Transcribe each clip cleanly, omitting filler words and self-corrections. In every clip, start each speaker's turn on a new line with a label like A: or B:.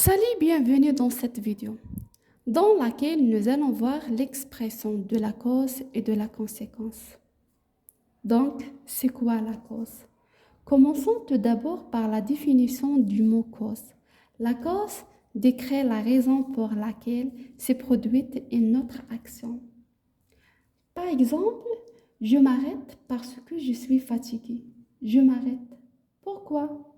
A: Salut, bienvenue dans cette vidéo, dans laquelle nous allons voir l'expression de la cause et de la conséquence. Donc, c'est quoi la cause? Commençons tout d'abord par la définition du mot cause. La cause décrit la raison pour laquelle s'est produite une autre action. Par exemple, je m'arrête parce que je suis fatiguée. Je m'arrête. Pourquoi?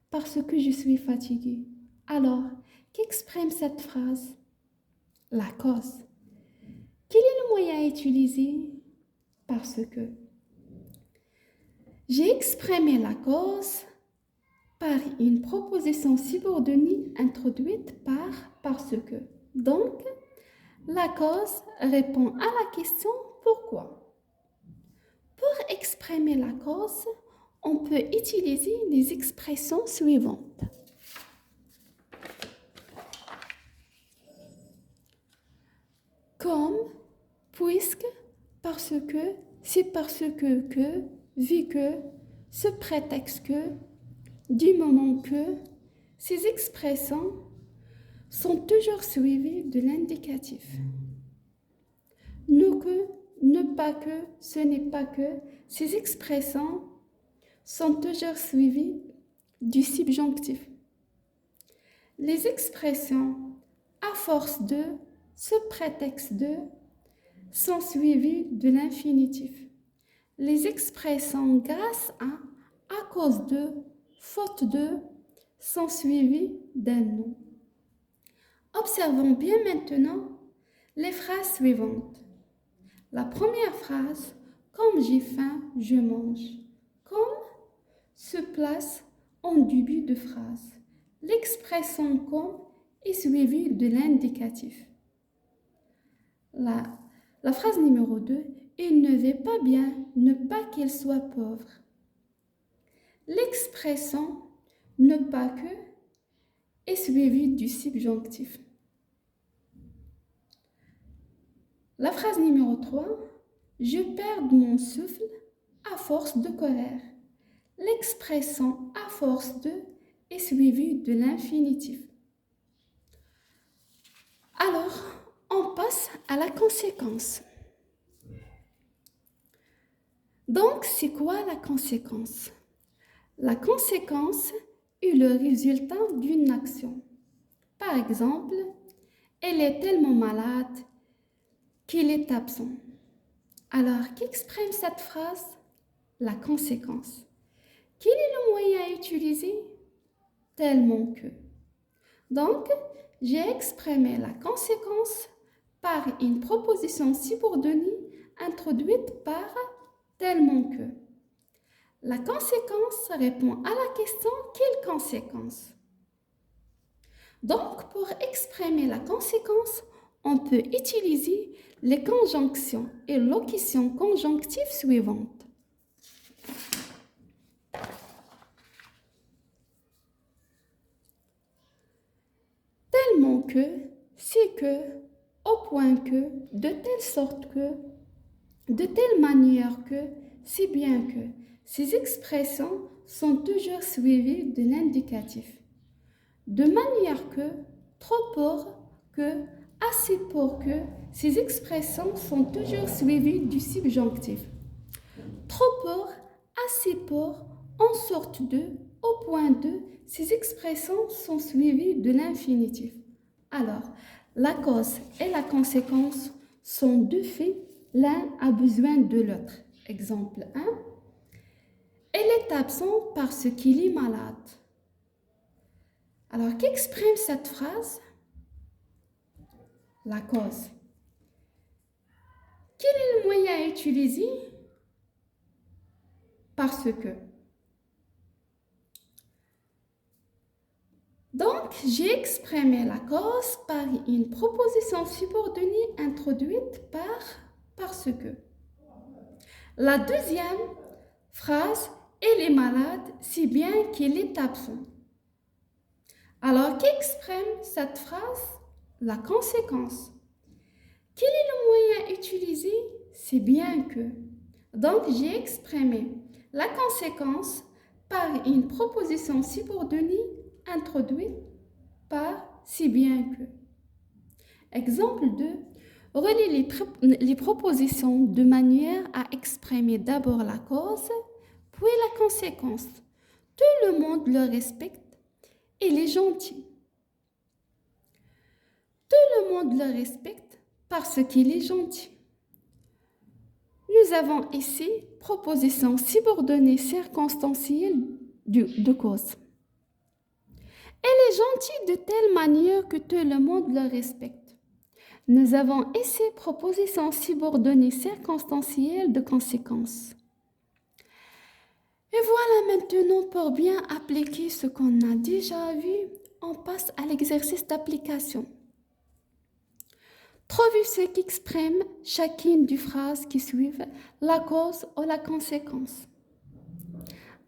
A: Parce que je suis fatiguée. Alors, qu'exprime cette phrase? La cause. Quel est le moyen utilisé? Parce que. J'ai exprimé la cause par une proposition subordonnée introduite par parce que. Donc, la cause répond à la question pourquoi. Pour exprimer la cause, on peut utiliser les expressions suivantes. Comme, puisque, parce que, c'est parce que, vu que, ce prétexte que, du moment que, ces expressions sont toujours suivies de l'indicatif. Ne que, ne pas que, ce n'est pas que, ces expressions sont toujours suivies du subjonctif. Les expressions à force de, ce prétexte de, sont suivies de l'infinitif. Les expressions grâce à cause de, faute de, sont suivies d'un nom. Observons bien maintenant les phrases suivantes. La première phrase, comme j'ai faim, je mange. Comme se place en début de phrase. L'expression comme est suivie de l'indicatif. La phrase numéro 2, il ne va pas bien, ne pas qu'il soit pauvre. L'expression ne pas que est suivie du subjonctif. La phrase numéro 3, je perds mon souffle à force de colère. L'expression à force de est suivie de l'infinitif. Alors, on passe à la conséquence. Donc, c'est quoi la conséquence? La conséquence est le résultat d'une action. Par exemple, elle est tellement malade qu'il est absent. Alors, qu'exprime cette phrase? La conséquence. Quel est le moyen utilisé? Tellement que. Donc, j'ai exprimé la conséquence par une proposition subordonnée introduite par tellement que. La conséquence répond à la question quelle conséquence? Donc, pour exprimer la conséquence, on peut utiliser les conjonctions et locutions conjonctives suivantes. Tellement que, c'est que, au point que, de telle sorte que, de telle manière que, si bien que. Ces expressions sont toujours suivies de l'indicatif. De manière que, trop pour que, assez pour que, ces expressions sont toujours suivies du subjonctif. Trop pour, assez pour, en sorte de, au point de, ces expressions sont suivies de l'infinitif. Alors, la cause et la conséquence sont deux faits, l'un a besoin de l'autre. Exemple 1. Elle est absente parce qu'il est malade. Alors, qu'exprime cette phrase? La cause. Quel est le moyen utilisé? Parce que. Donc, j'ai exprimé la cause par une proposition subordonnée introduite par parce que. La deuxième phrase, elle est malade si bien qu'il est absent. Alors, qu'exprime cette phrase? La conséquence. Quel est le moyen utilisé? C'est bien que. Donc, j'ai exprimé la conséquence par une proposition subordonnée introduite par si bien que. Exemple 2. Relie les propositions de manière à exprimer d'abord la cause, puis la conséquence. Tout le monde le respecte. Il est gentil. Tout le monde le respecte parce qu'il est gentil. Nous avons ici proposition subordonnée circonstancielle de cause. Elle est gentille de telle manière que tout le monde le respecte. Nous avons ici proposition subordonnée circonstancielle de conséquence. Et voilà maintenant, pour bien appliquer ce qu'on a déjà vu, on passe à l'exercice d'application. Trouvez ce qui exprime chacune des phrases qui suivent, la cause ou la conséquence.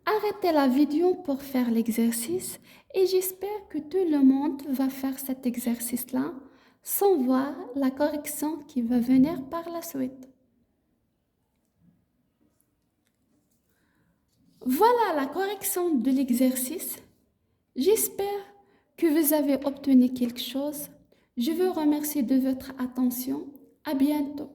A: Arrêtez la vidéo pour faire l'exercice et j'espère que tout le monde va faire cet exercice-là sans voir la correction qui va venir par la suite. Voilà la correction de l'exercice. J'espère que vous avez obtenu quelque chose. Je vous remercie de votre attention. À bientôt.